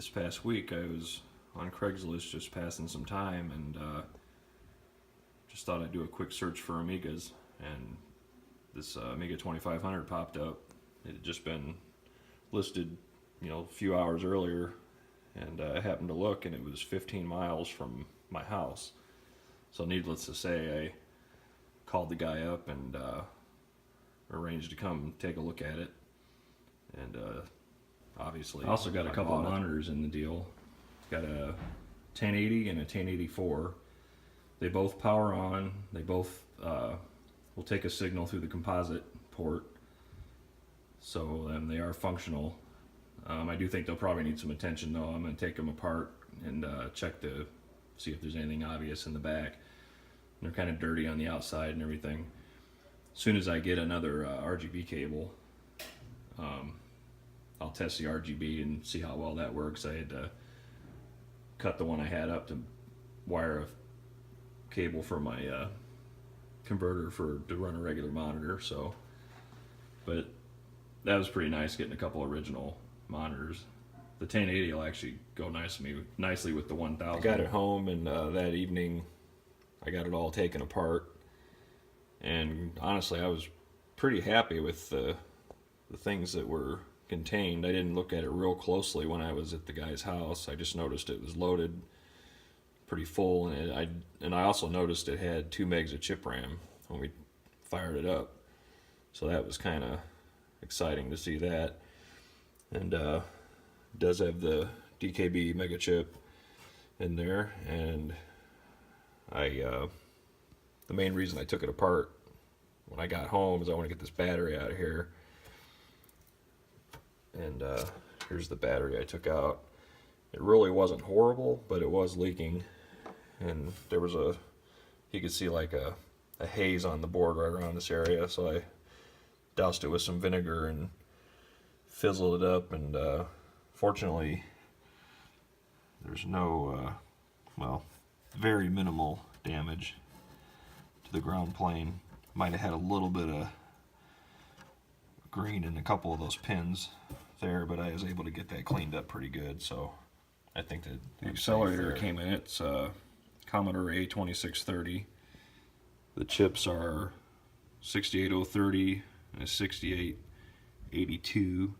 this past week I was on Craigslist just passing some time, and just thought I'd do a quick search for Amigas, and this Amiga 2500 popped up. It had just been listed, a few hours earlier, and I happened to look, and it was 15 miles from my house. So needless to say, I called the guy up and arranged to come take a look at it. And obviously, I also got a couple of monitors in the deal. Got a 1080 and a 1084. They both power on. They both will take a signal through the composite port. So they are functional. I do think they'll probably need some attention though. I'm going to take them apart and check to see if there's anything obvious in the back. They're kind of dirty on the outside and everything. As soon as I get another RGB cable, I'll test the RGB and see how well that works. I had to cut the one I had up to wire a cable for my converter to run a regular monitor. So, but that was pretty nice getting a couple original monitors. The 1080 will actually go nicely with the 1000. I got it home, and that evening I got it all taken apart, and honestly I was pretty happy with the things that were contained. I didn't look at it real closely when I was at the guy's house. I just noticed it was loaded pretty full, and I also noticed it had 2 megs of chip RAM when we fired it up. So that was kind of exciting to see that. And it does have the DKB mega chip in there, and the main reason I took it apart when I got home is I want to get this battery out of here. And here's the battery I took out. It really wasn't horrible, but it was leaking, and there was you could see like a haze on the board right around this area, so I doused it with some vinegar and fizzled it up, and fortunately there's no very minimal damage to the ground plane. Might have had a little bit of green in a couple of those pins there, but I was able to get that cleaned up pretty good. So I think that the accelerator came in. It's Commodore A2630. The chips are 68030 and 6882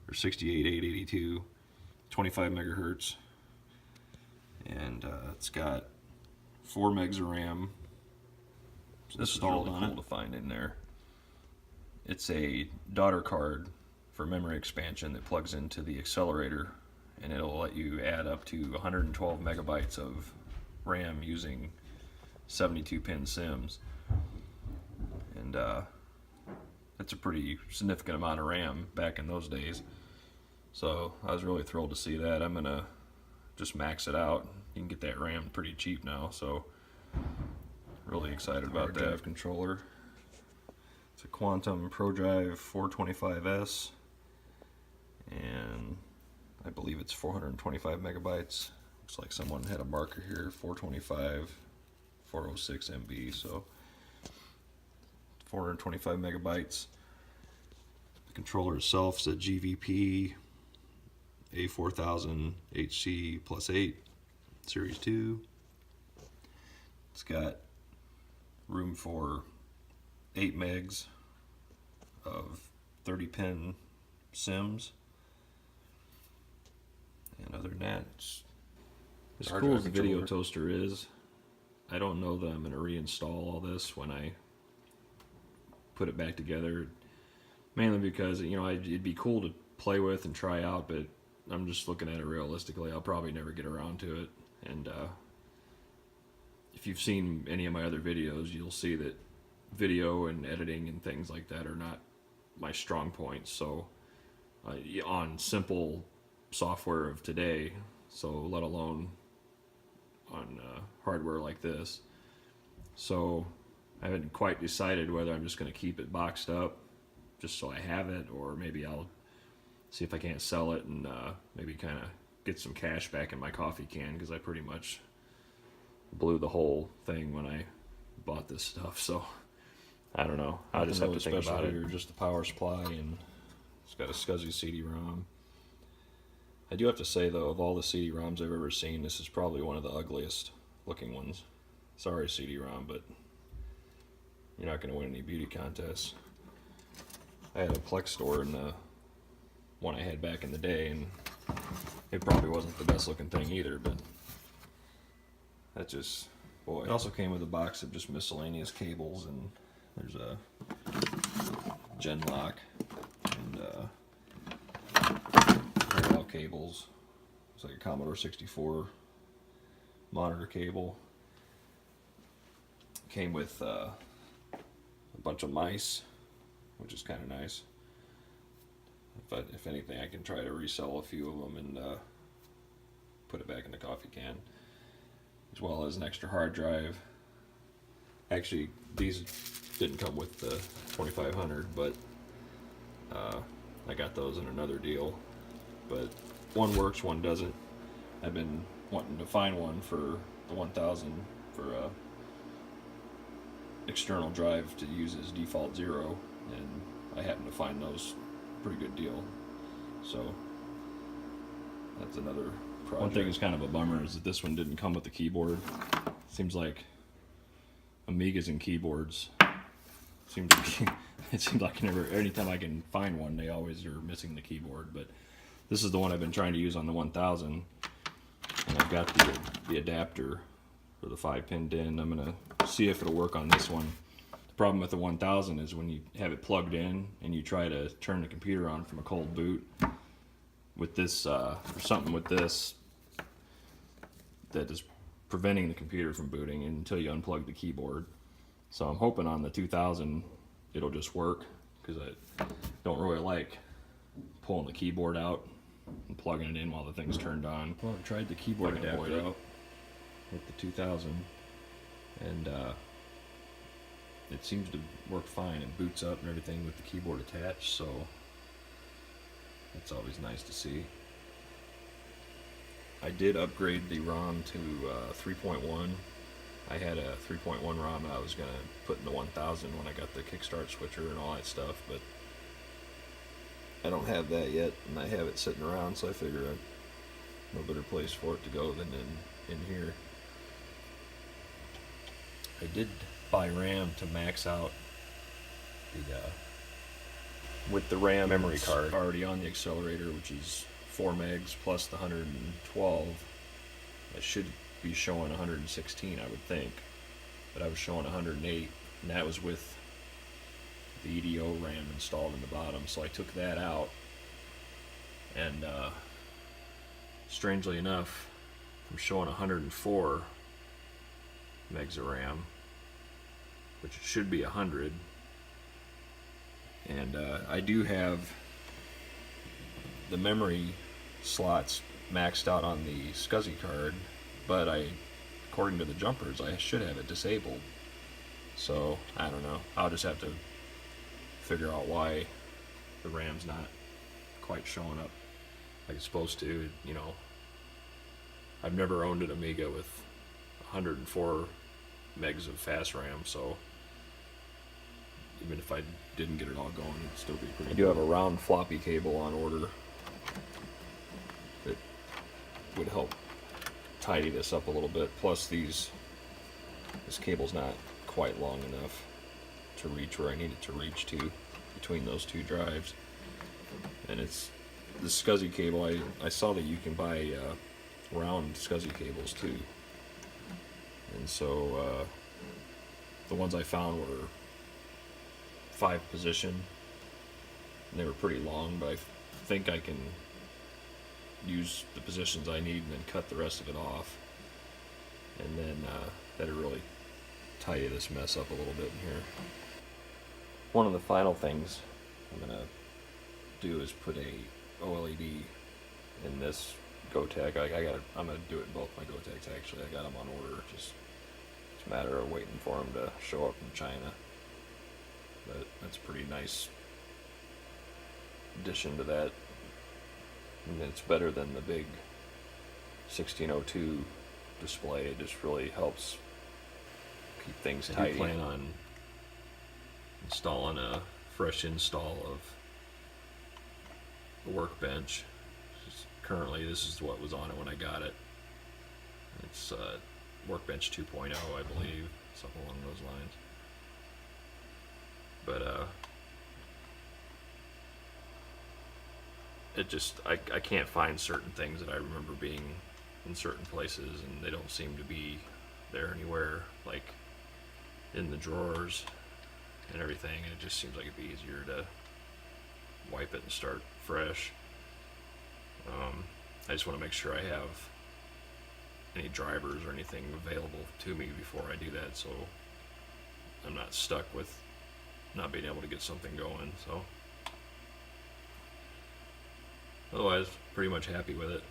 or 68882, 25 megahertz, and it's got 4 megs of RAM. This is really cool to find in there. It's a daughter card for memory expansion that plugs into the accelerator, and it'll let you add up to 112 megabytes of RAM using 72-pin SIMs. And that's a pretty significant amount of RAM back in those days. So I was really thrilled to see that. I'm gonna just max it out. You can get that RAM pretty cheap now, so really excited about that. Drive controller. It's a Quantum ProDrive 425S, and I believe it's 425 megabytes. Looks like someone had a marker here, 425, 406 MB, so 425 megabytes. The controller itself is a GVP A4000 HC plus 8 Series 2. It's got room for 8 megs of 30-pin SIMs, and other than that, as cool as the video toaster is, I don't know that I'm going to reinstall all this when I put it back together, mainly because it'd be cool to play with and try out, but I'm just looking at it realistically. I'll probably never get around to it. And if you've seen any of my other videos, you'll see that video and editing and things like that are not my strong points. So on simple software of today, so let alone on hardware like this. So I haven't quite decided whether I'm just going to keep it boxed up just so I have it, or maybe I'll see if I can't sell it and maybe kind of get some cash back in my coffee can, because I pretty much blew the whole thing when I bought this stuff. So I don't know. I'll just have to think about it. Just the power supply, and it's got a SCSI CD-ROM. I do have to say though, of all the CD-ROMs I've ever seen, this is probably one of the ugliest looking ones. Sorry CD-ROM, but you're not going to win any beauty contests. I had a Plex store in the one I had back in the day, and it probably wasn't the best looking thing either, but that just, boy. It also came with a box of just miscellaneous cables, and there's a gen lock and parallel cables. It's like a Commodore 64 monitor cable. Came with a bunch of mice, which is kind of nice. But if anything, I can try to resell a few of them and put it back in the coffee can, as well as an extra hard drive. Actually, these didn't come with the 2500, but I got those in another deal. But one works, one doesn't. I've been wanting to find one for the 1000 for a external drive to use as default 0, and I happen to find those pretty good deal. So that's another project. One thing that's kind of a bummer is that this one didn't come with the keyboard. Seems like Amigas and keyboards, it seems like anytime I can find one, they always are missing the keyboard. But this is the one I've been trying to use on the 1000, and I've got the adapter for the 5-pin DIN. I'm gonna see if it'll work on this one. The problem with the 1000 is when you have it plugged in and you try to turn the computer on from a cold boot with this, or something with this that is preventing the computer from booting until you unplug the keyboard. So I'm hoping on the 2000 it'll just work, because I don't really like pulling the keyboard out and plugging it in while the thing's turned on. Well, I tried the keyboard adapter out with the 2000, and it seems to work fine. It boots up and everything with the keyboard attached, so that's always nice to see. I did upgrade the ROM to 3.1. I had a 3.1 ROM I was going to put in the 1000 when I got the Kickstart switcher and all that stuff, but I don't have that yet, and I have it sitting around, so I figure no better place for it to go than in here. I did buy RAM to max out the with the RAM memory card already on the accelerator, which is 4 megs plus the 112. It should be showing 116, I would think, but I was showing 108, and that was with the EDO RAM installed in the bottom. So I took that out, and strangely enough, I'm showing 104 megs of RAM, which should be 100. And I do have the memory slots maxed out on the SCSI card, but according to the jumpers, I should have it disabled. So I don't know. I'll just have to figure out why the RAM's not quite showing up like it's supposed to. You know, I've never owned an Amiga with 104 megs of fast RAM, so even if I didn't get it all going, it'd still be pretty. I do have a round floppy cable on order that would help tidy this up a little bit. Plus this cable's not quite long enough to reach where I need it to reach to between those two drives. And it's the SCSI cable. I saw that you can buy round SCSI cables too. And so the ones I found were 5 position, and they were pretty long, but I think I can use the positions I need and then cut the rest of it off, and then that'll really tidy this mess up a little bit in here. One of the final things I'm gonna do is put a OLED in this GoTech. I'm gonna do it in both my GoTechs actually. I got them on order. It's a matter of waiting for them to show up from China. But that's a pretty nice addition to that. And it's better than the big 1602 display. It just really helps keep things tidy. I do plan on installing a fresh install of the Workbench. It's currently. This is what was on it when I got it. It's Workbench 2.0, I believe, something along those lines. But it just, I can't find certain things that I remember being in certain places, and they don't seem to be there anywhere, like in the drawers and everything, and it just seems like it'd be easier to wipe it and start fresh. I just want to make sure I have any drivers or anything available to me before I do that, so I'm not stuck with not being able to get something going. So otherwise, pretty much happy with it.